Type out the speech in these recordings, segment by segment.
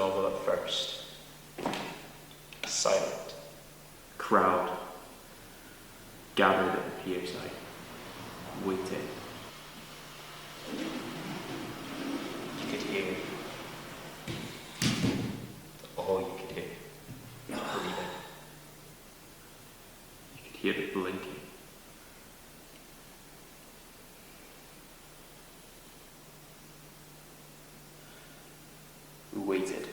novel at first. Silent. Crowd gathered at the pier side, waiting. You could hear all you could hear. Breathing. You could hear it blinking. We waited.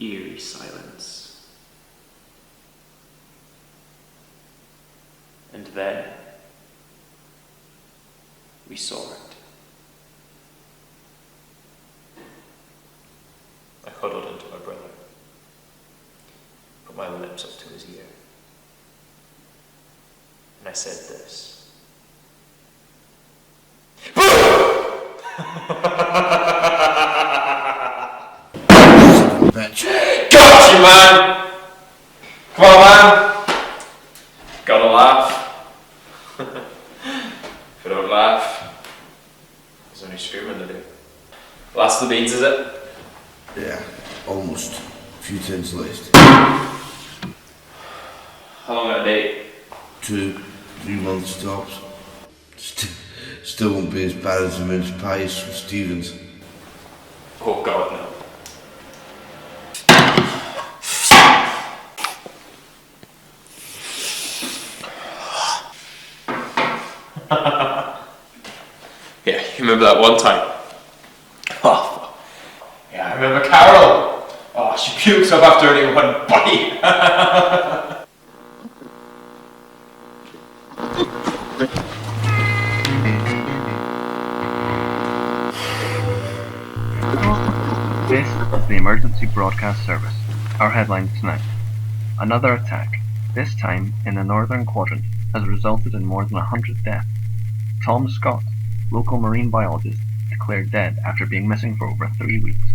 Eerie silence. And then we saw it. I huddled into my brother, put my lips up to his ear, and I said this. Got you, man! Come on, man! Gotta laugh. If I don't laugh, there's only screaming to do. Last of the beans, is it? Yeah, almost. A few tins left. How long a day? 2-3 months tops. Still won't be as bad as the mince pies with Stevens. Oh God, no. Yeah, you remember that one time? Oh, yeah, I remember Carol. Oh, she pukes up after only one bite. This is the Emergency Broadcast Service. Our headline tonight. Another attack, this time in the northern quadrant, has resulted in more than 100 deaths. Tom Scott, local marine biologist, declared dead after being missing for over 3 weeks.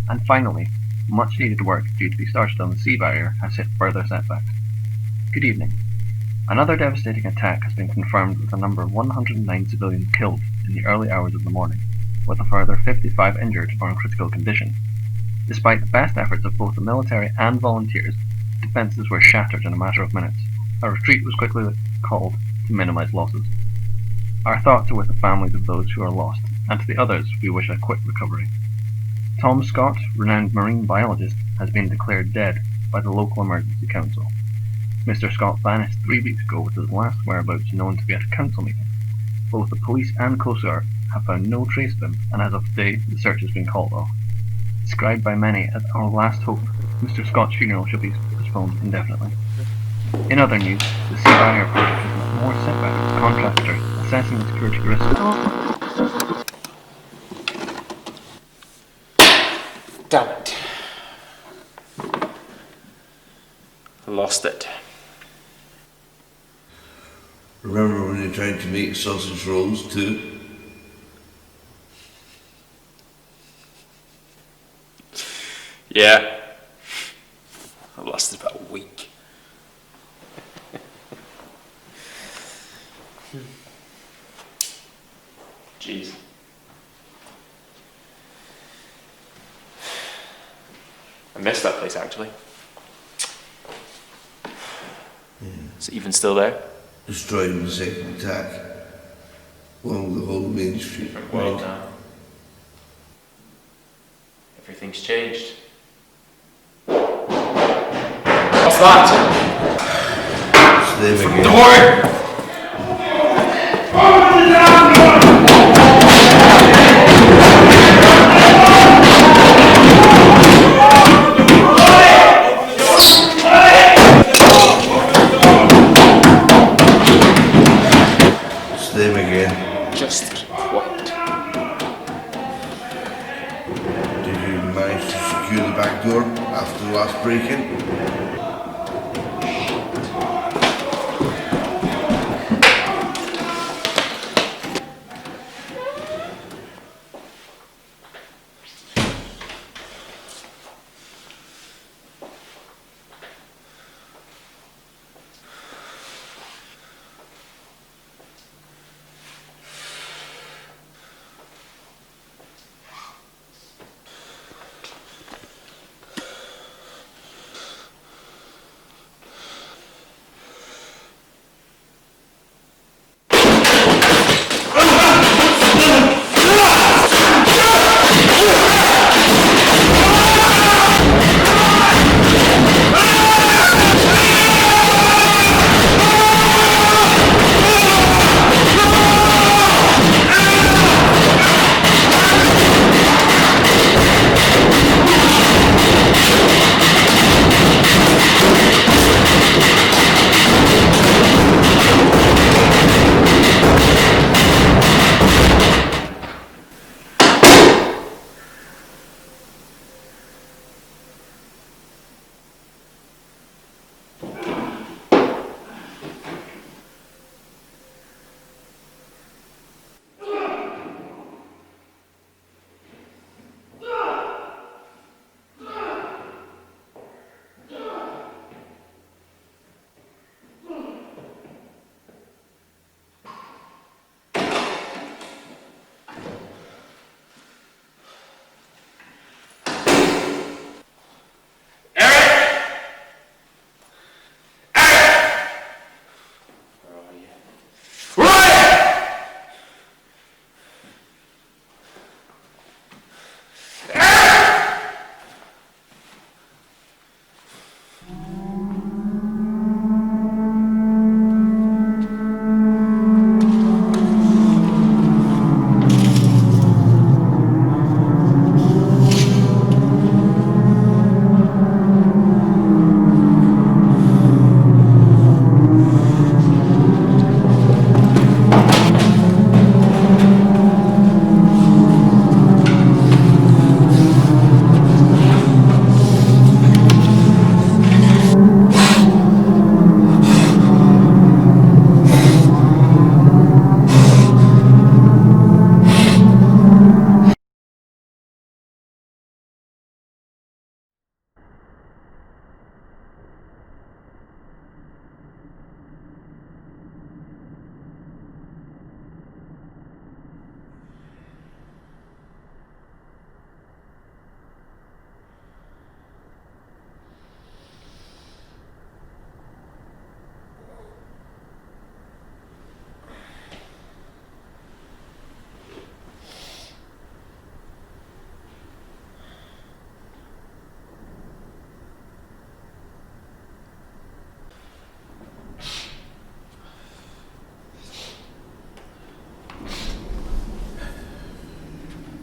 And finally, much needed work due to be started on the sea barrier has hit further setbacks. Good evening. Another devastating attack has been confirmed with a number of 109 civilians killed in the early hours of the morning, with a further 55 injured or in critical condition. Despite the best efforts of both the military and volunteers, defences were shattered in a matter of minutes. A retreat was quickly called to minimise losses. Our thoughts are with the families of those who are lost, and to the others we wish a quick recovery. Tom Scott, renowned marine biologist, has been declared dead by the local emergency council. Mr. Scott vanished 3 weeks ago with his last whereabouts known to be at a council meeting. Both the police and Coast Guard have found no trace of him, and as of today, the search has been called off. Described by many as our last hope, Mr. Scott's funeral should be postponed indefinitely. In other news, the sea barrier project has met more setbacks, contractors assessing the security risks. Damn it. I lost it. Remember when you tried to make sausage rolls too? Yeah. I lasted about a week. Jeez. I missed that place actually. Yeah. Is it even still there? Destroyed in the second attack. Along the whole main street. Different world now. Everything's changed. What's that? It's them again. Don't worry! It's them again. Just keep quiet. Did you manage to secure the back door after the last break-in?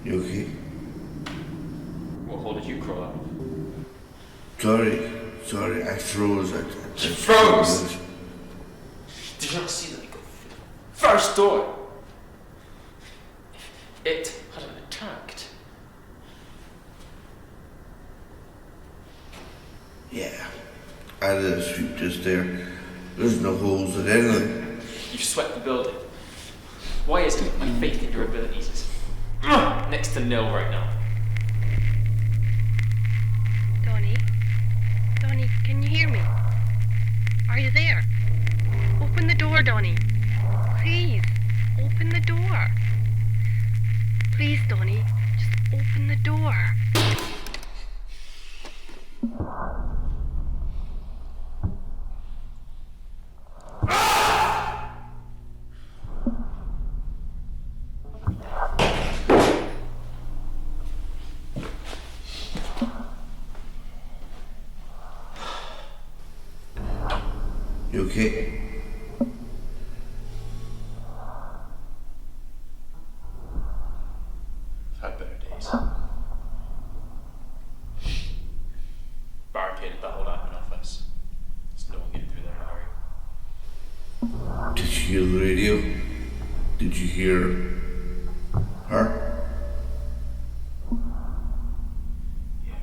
You okay? What hole did you crawl out of? Sorry, I froze. I froze? Did you not see that we got through the first door? It hadn't attacked. Yeah, I did a sweep just there. There's no holes in anything. You've swept the building. Why is it my faith in your abilities is next to nil right now? Donnie, can you hear me? Are you there? Open the door, Donnie. Please, open the door. Please, Donnie, just open the door. You okay? I've had better days. Barricaded the whole admin office. There's no one getting through there in a hurry. Did you hear the radio? Did you hear her? Yeah.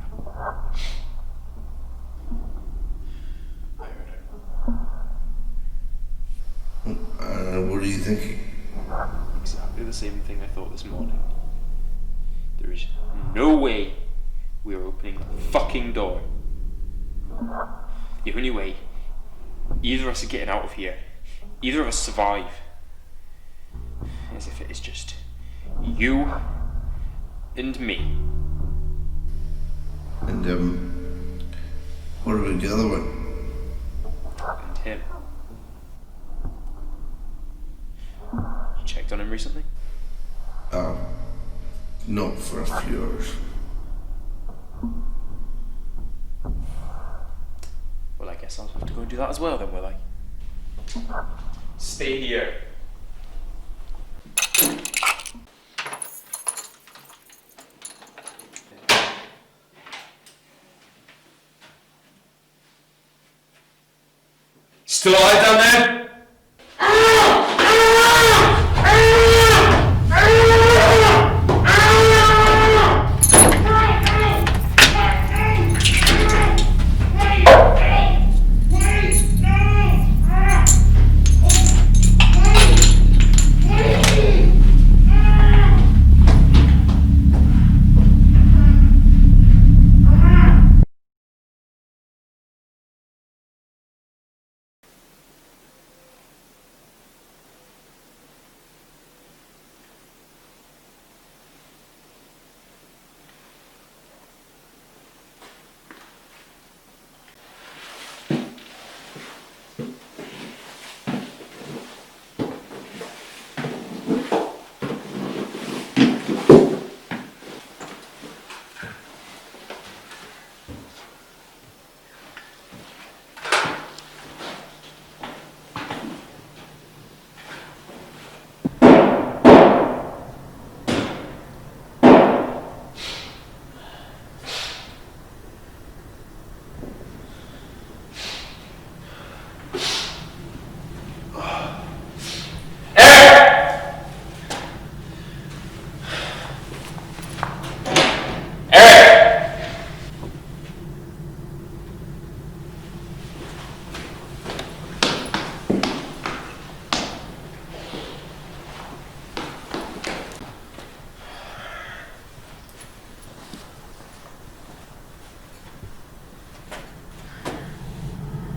I heard her. What are you thinking? Exactly the same thing I thought this morning. There is no way we are opening the fucking door. The only way either of us are getting out of here, either of us survive, is if it is just you and me. And, what about the other one? And him. You checked on him recently? Not for a few hours. Well, I guess I'll have to go and do that as well then, will I? Stay here. Still alive down there?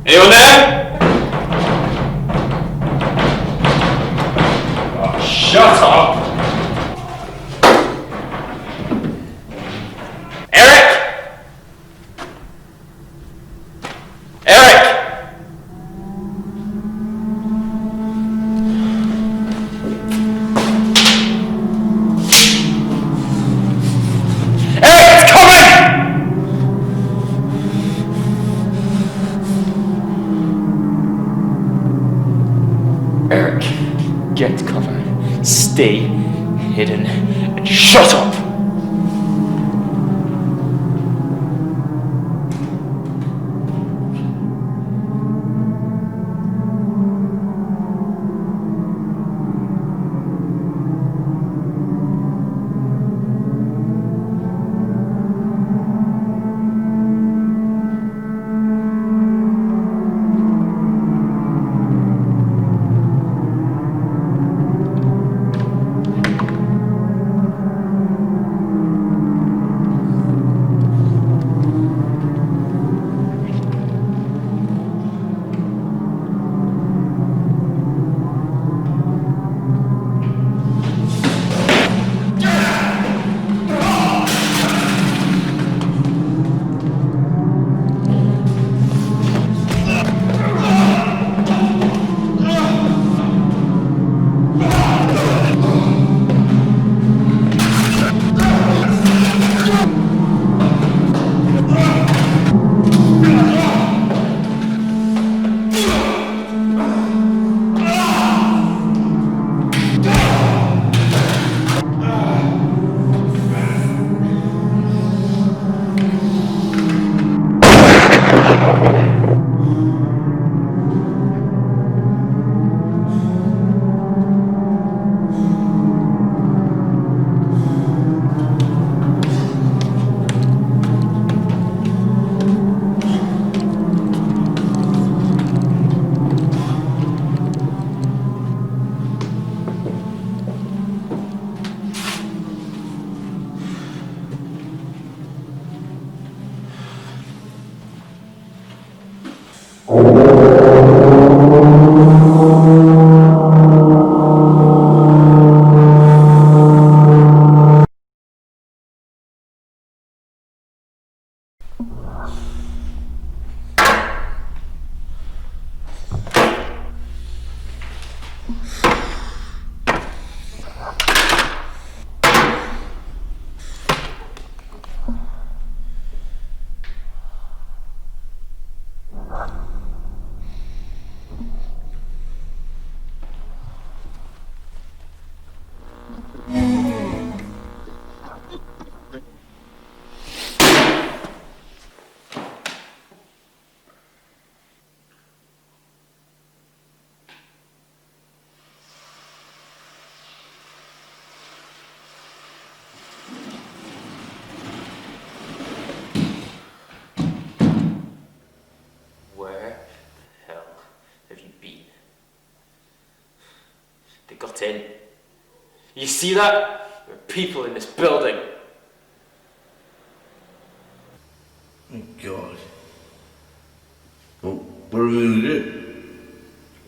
Anyone there? Oh, shut up! Eric! Eric! Eric, it's coming! Eric, get cover, stay hidden, and shut up! Where the hell have you been? They got in. You see that? There are people in this building. Oh God. Well, what are we going to do?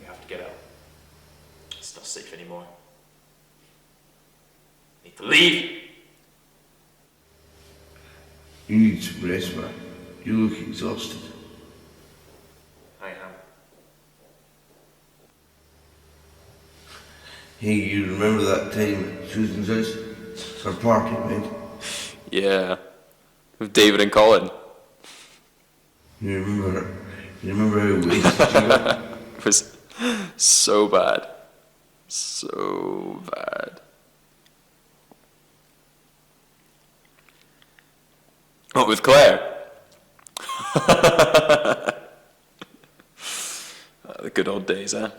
We have to get out. It's not safe anymore. We need to leave. You need some rest, man. You look exhausted. I am. Hey, you remember that time at Susan's house? Our party, mate? Yeah. With David and Colin. You remember how wasted you got? It was so bad. So bad. Oh, with Claire. The good old days, eh?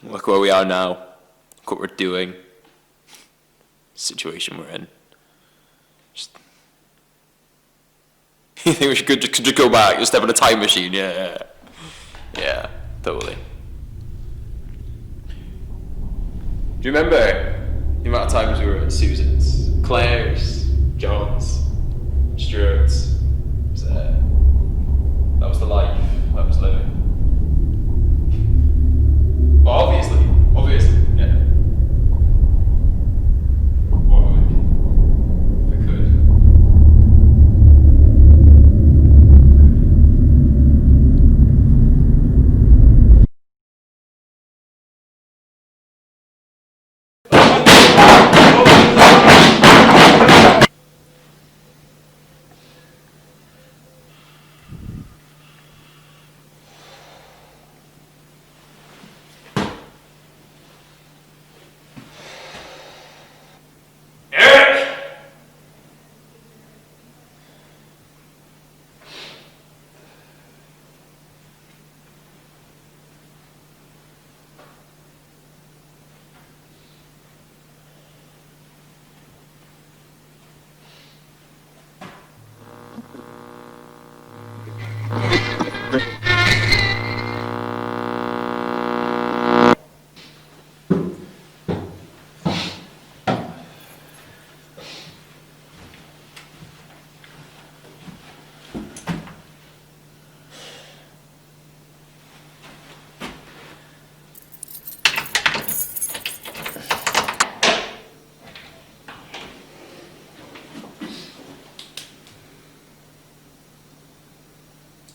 Look where we are now. Look what we're doing. Situation we're in. Just... You think we should just go back, just step on a time machine? Yeah, totally. Do you remember the amount of times we were at Susan's, Claire's, John's, Stuart's? That was the life I was living. But obviously, yeah. What would, if I could?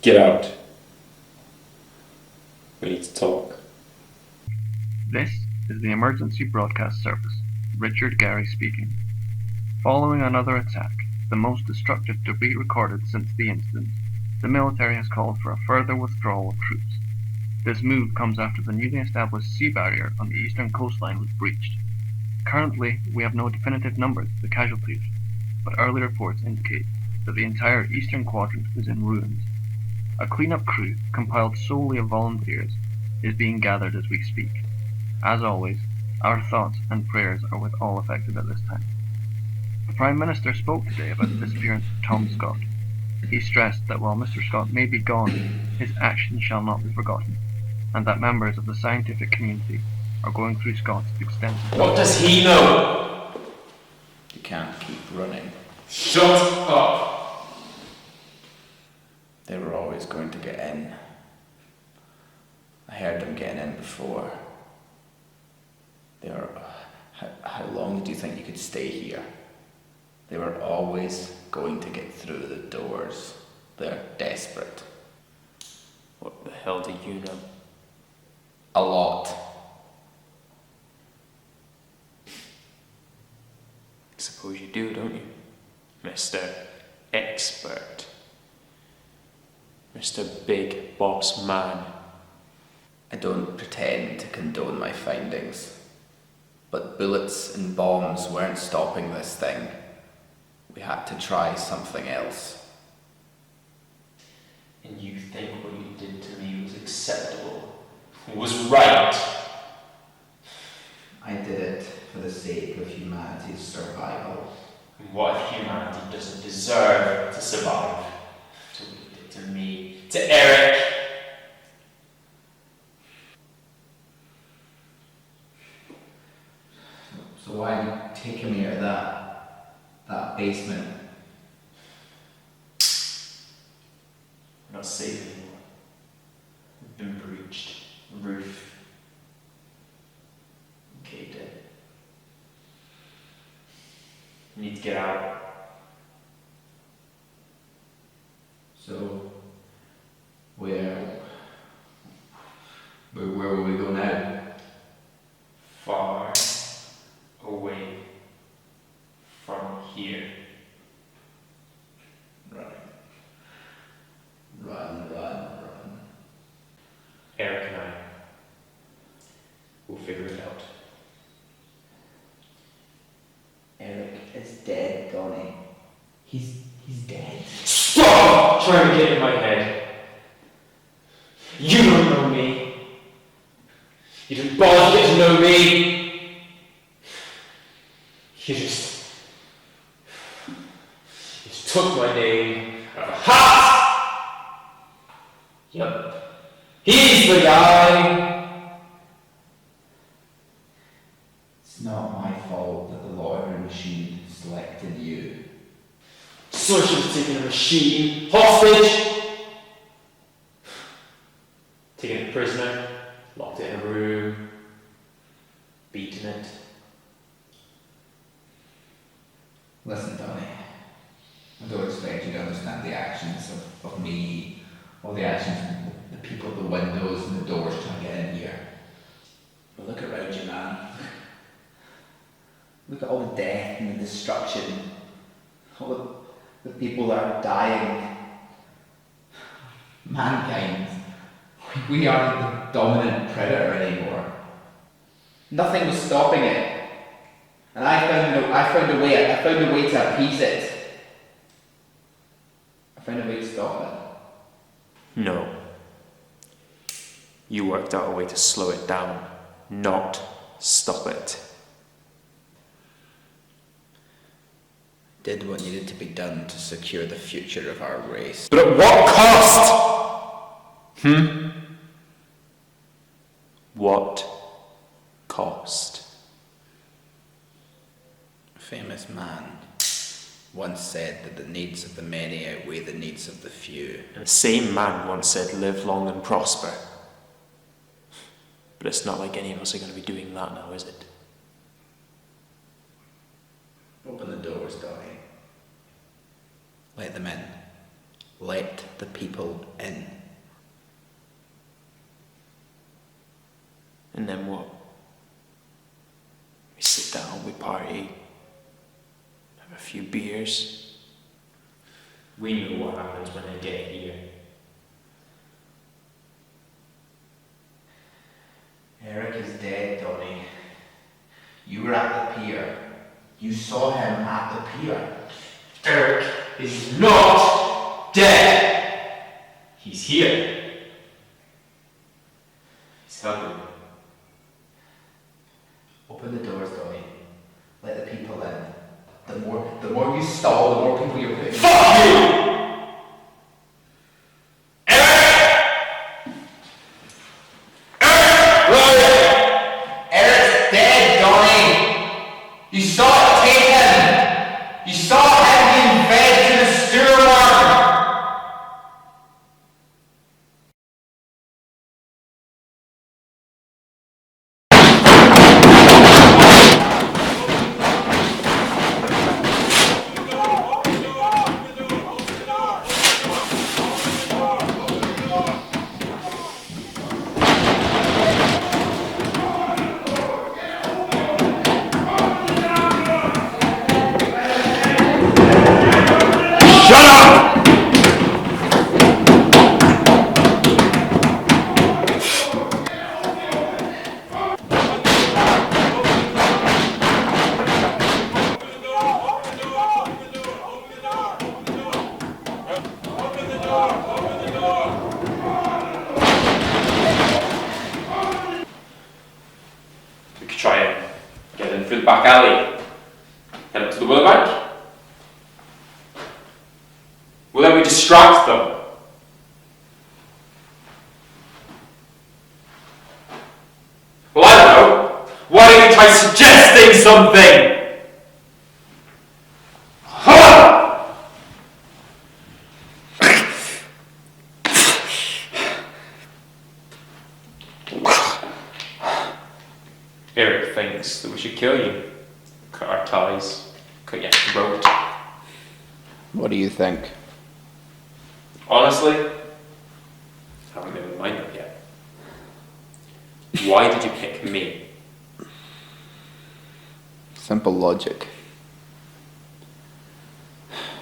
Get out. We need to talk. This is the Emergency Broadcast Service. Richard Gary speaking. Following another attack, the most destructive to be recorded since the incident, the military has called for a further withdrawal of troops. This move comes after the newly established sea barrier on the eastern coastline was breached. Currently, we have no definitive numbers of the casualties, but early reports indicate that the entire eastern quadrant is in ruins. A cleanup crew, compiled solely of volunteers, is being gathered as we speak. As always, our thoughts and prayers are with all affected at this time. The Prime Minister spoke today about the disappearance of Tom Scott. He stressed that while Mr. Scott may be gone, his actions shall not be forgotten, and that members of the scientific community are going through Scott's extensive... What does he know? You can't keep running. Shut up! They were always going to get in. I heard them getting in before. They were... How long do you think you could stay here? They were always going to get through the doors. They're desperate. What the hell do you know? A lot. Suppose you do, don't you? Mr. Expert. Mr. Big Boss Man. I don't pretend to condone my findings, but bullets and bombs weren't stopping this thing. We had to try something else. And you think what you did to me was acceptable? Was right? I did it for the sake of humanity's survival. And what if humanity doesn't deserve to survive? To what you did to me, to Eric. So why are you taking me out of that basement? We're not safe anymore. We've been breached. Roof. Caved in. You need to get out. So where will we go now? Far away from here. Run. Eric and I will figure it out. Eric is dead, Donnie. He's dead. Stop trying to get in my head. You don't know me. You didn't bother to get to know me. You just took my name out of a hat. Yep. He's the guy. It's not my fault that the lottery machine selected you. So I should have taken a machine hostage. Taken it prisoner, locked it in a room, beaten it. Listen, Donnie. I don't expect you to understand the actions of me, or the actions of the people at the windows and the doors trying to get in here. But look around you, man. Look at all the death and the destruction. All the people that are dying. Mankind. We aren't the dominant predator anymore. Nothing was stopping it. And I found a way to appease it. I found a way to stop it. No. You worked out a way to slow it down, not stop it. Did what needed to be done to secure the future of our race. But at what cost? What cost? A famous man once said that the needs of the many outweigh the needs of the few. And the same man once said, live long and prosper. But it's not like any of us are going to be doing that now, is it? Open the doors, Donnie. Let them in. Let the people in. And then what? We sit down, we party, have a few beers. We know what happens when they get here. Eric is dead, Donnie. You were at the pier. You saw him at the pier. Eric is not dead. He's here. He's helping me. Open the doors, Donnie. Let the people in. The more you stall, the more people you're putting. Fuck you! Eric's dead, Donnie! You saw it take him! You saw him being fed to the StoorWyrm! We could try and get in through the back alley, head up to the willow bank. Will then we distract them? Well, I don't know. Why don't you try suggesting something? Eric thinks that we should kill you. Cut our ties. Cut your throat. What do you think? Honestly, I haven't made my mind up yet. Why did you pick me? Simple logic.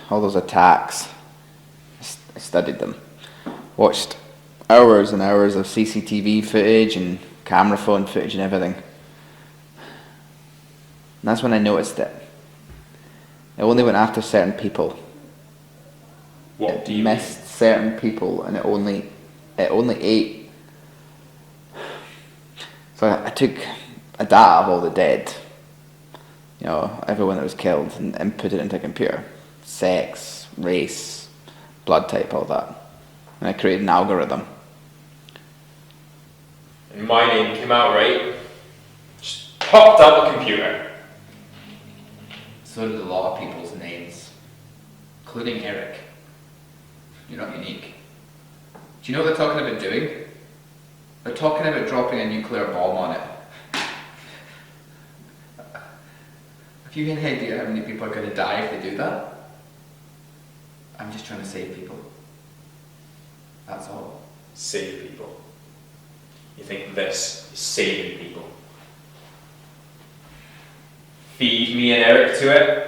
All those attacks, I studied them. Watched hours and hours of CCTV footage and camera phone footage and everything. And that's when I noticed it. It only went after certain people. What do you missed certain people, and it only ate. So I took a data of all the dead, you know, everyone that was killed, and put it into a computer. Sex, race, blood type, all that. And I created an algorithm. And my name came out right. Just popped up a computer. So did a lot of people's names, including Eric. You're not unique. Do you know what they're talking about doing? They're talking about dropping a nuclear bomb on it. Have you any idea how many people are going to die if they do that? I'm just trying to save people. That's all. Save people. You think this is saving people? Feed me and Eric to it?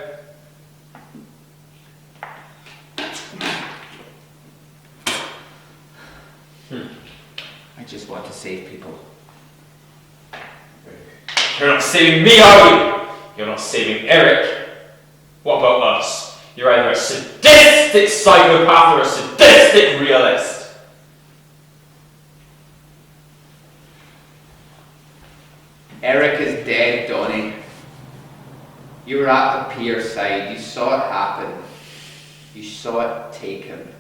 I just want to save people. You're not saving me, are you? You're not saving Eric. What about us? You're either a sadistic psychopath or a sadistic realist. Eric is dead, Donnie. You were at the pier side. You saw it happen. You saw it taken.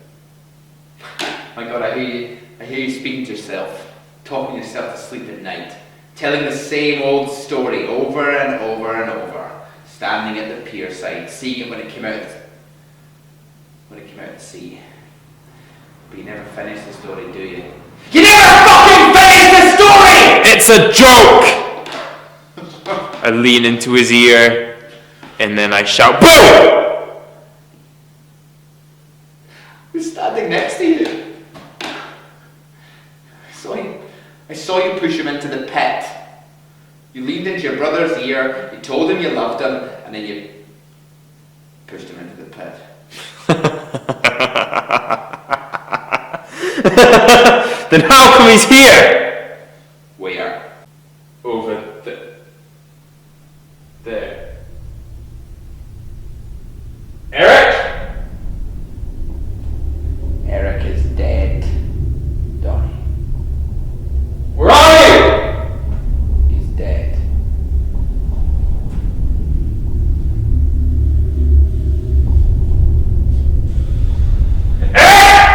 My God, I hear you speaking to yourself, talking yourself to sleep at night, telling the same old story over and over and over, standing at the pier side, seeing it when it came out at sea. But you never finished the story, do you? You never fucking finished the story! It's a joke! I lean into his ear, and then I shout, BOO! Who's standing next to you? I saw you push him into the pit. You leaned into your brother's ear, you told him you loved him, and then you pushed him into the pit. Then how come he's here? Where? Over there. Eric? Eric is dead, Donnie. Where are you? He's dead. Eric!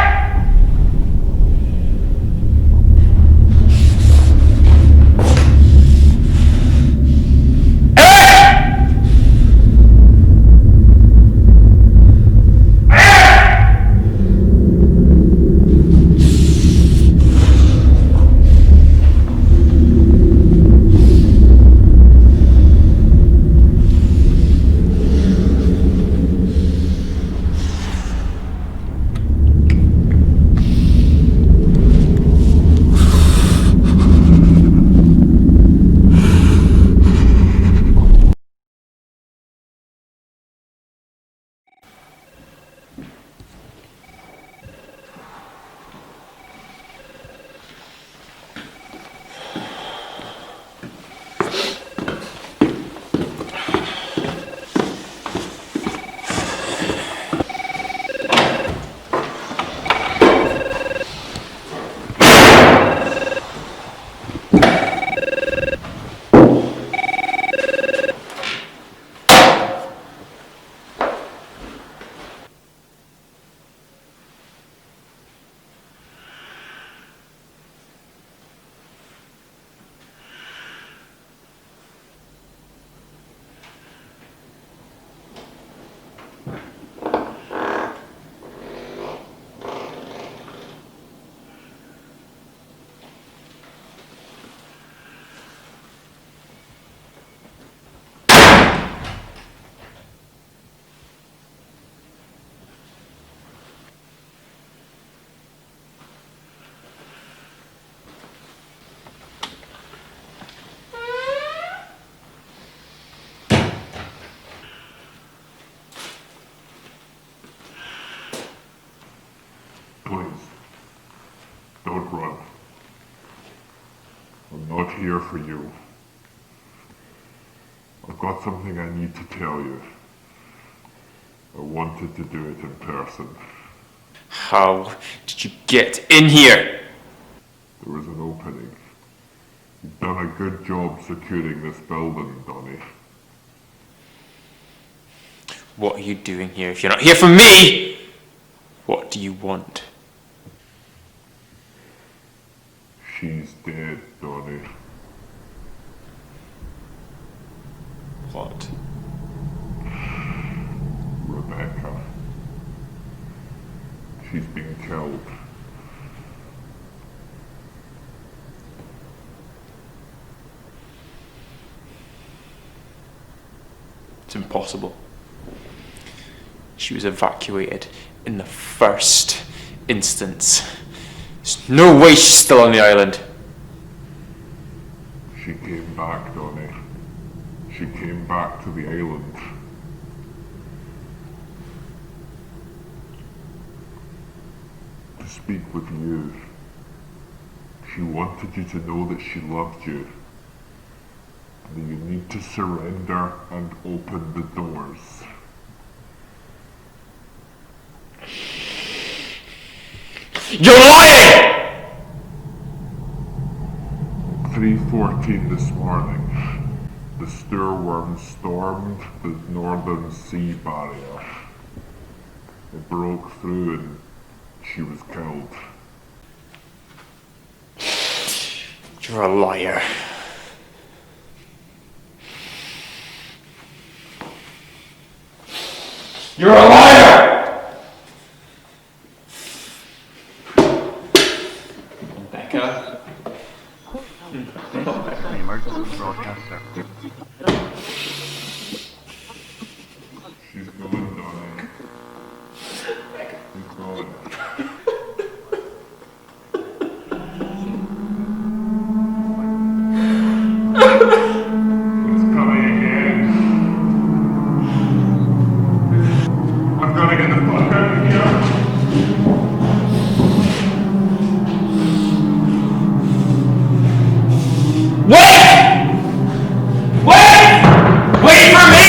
Please, don't run. I'm not here for you. I've got something I need to tell you. I wanted to do it in person. How did you get in here? There was an opening. You've done a good job securing this building, Donnie. What are you doing here? If you're not here for me, what do you want? She's dead, Donnie. What? Rebecca. She's been killed. It's impossible. She was evacuated in the first instance. There's no way she's still on the island. She came back, Donnie. She came back to the island. To speak with you. She wanted you to know that she loved you. And that you need to surrender and open the doors. You're lying! 3:14 this morning, the StoorWyrm stormed the northern sea barrier. It broke through and she was killed. You're a liar. You're a liar! Becca? The emergency broadcast service. She's going, Donnie. She's going. It's coming again. I've got to get the fuck out of here. Wait! Wait! Wait for me!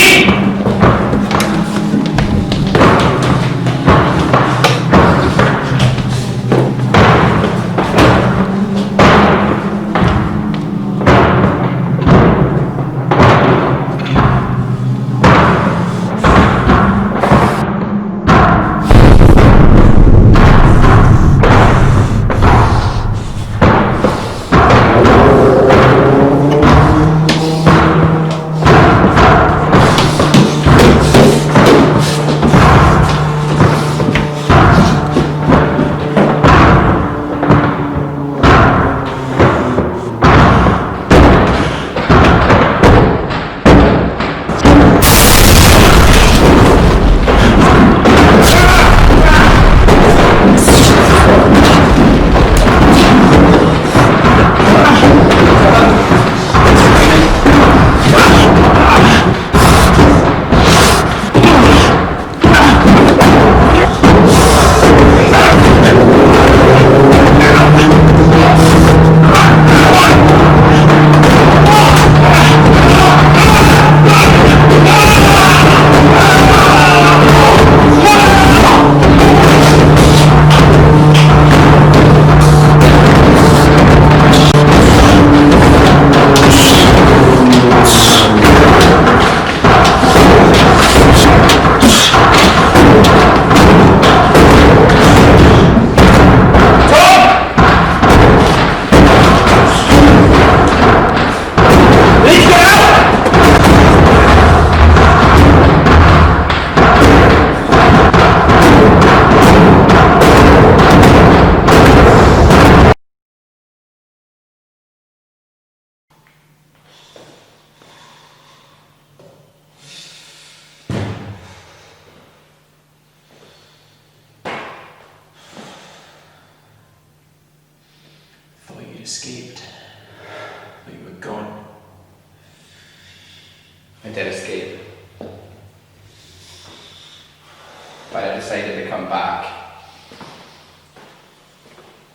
Escaped. But you were gone. I did escape. But I decided to come back.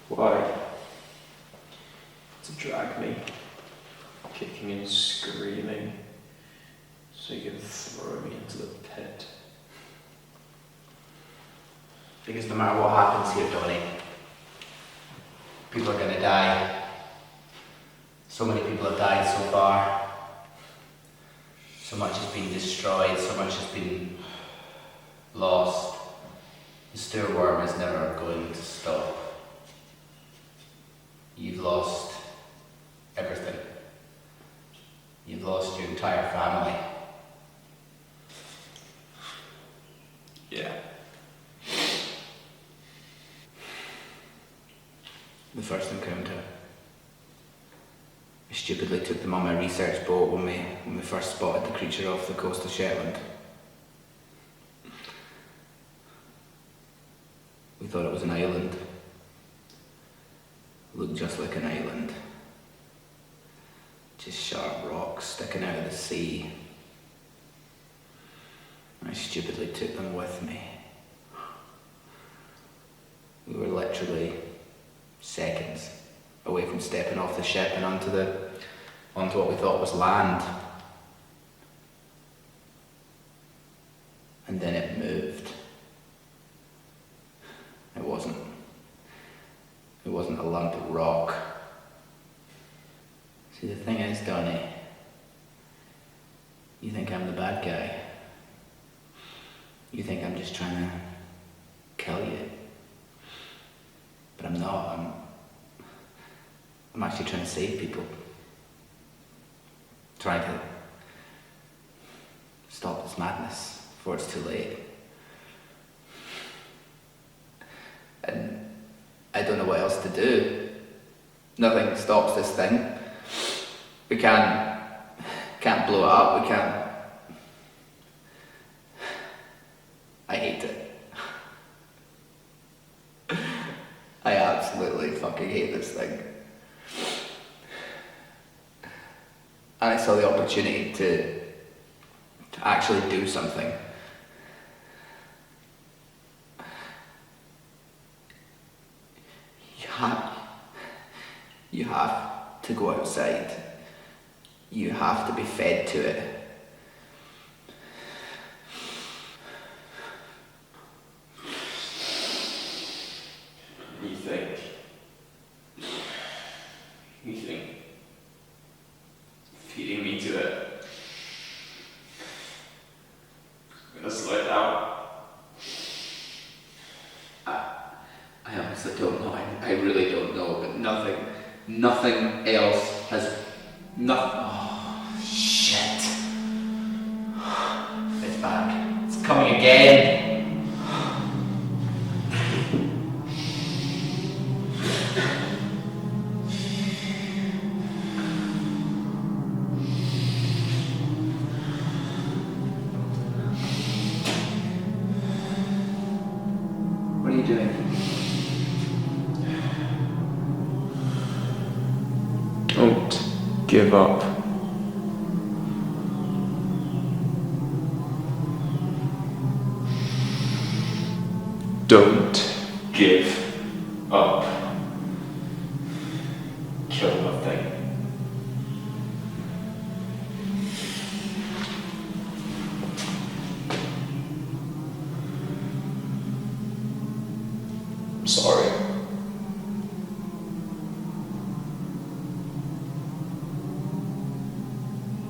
Why? To drag me, kicking and screaming, so you can throw me into the pit. Because no matter what happens here, Donnie, people are gonna die. So many people have died so far. So much has been destroyed, so much has been lost. The StoorWyrm is never going to stop. You've lost everything. You've lost your entire family. Yeah. The first encounter. I stupidly took them on my research boat when we first spotted the creature off the coast of Shetland. We thought it was an island. It looked just like an island. Just sharp rocks sticking out of the sea. I stupidly took them with me. We were literally seconds away from stepping off the ship and onto what we thought was land. And then it moved. It wasn't a lump of rock. See, the thing is, Donnie, you think I'm the bad guy. You think I'm just trying to kill you. But I'm not. I'm actually trying to save people. Trying to stop this madness before it's too late. And I don't know what else to do. Nothing stops this thing. We can't blow it up, we can't. I hate it. I absolutely fucking hate this thing. And I saw the opportunity to actually do something. You have to go outside. You have to be fed to it. You think feeding me to it is gonna slow it down? I honestly don't know. I really don't know. But nothing else has. Oh, shit. It's back. It's coming again. What are you doing? Don't give up. Don't give up. Kill the thing. I'm sorry.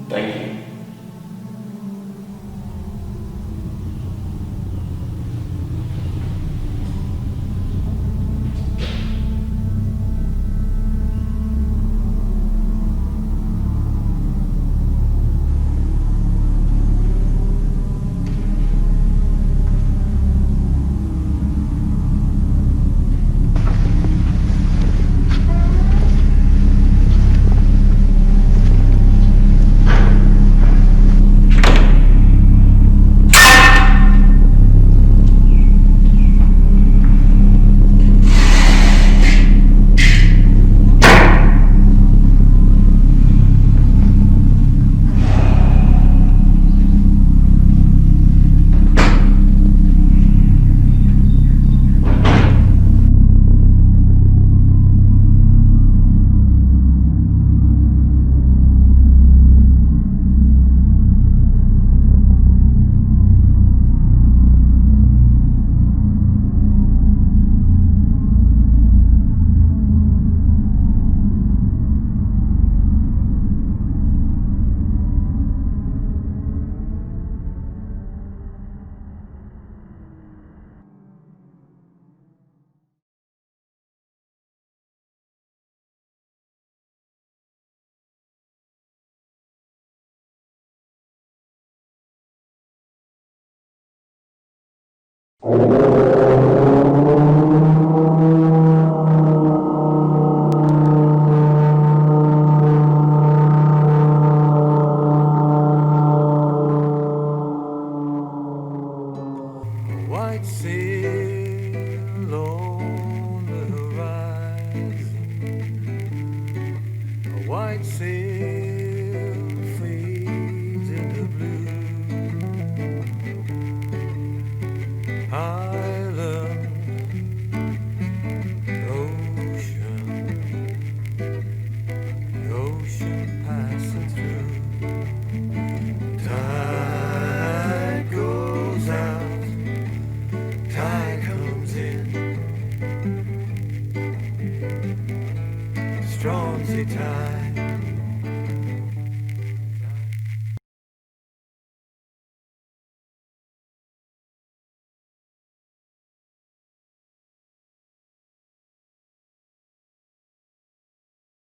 Thank you. Stronsey time.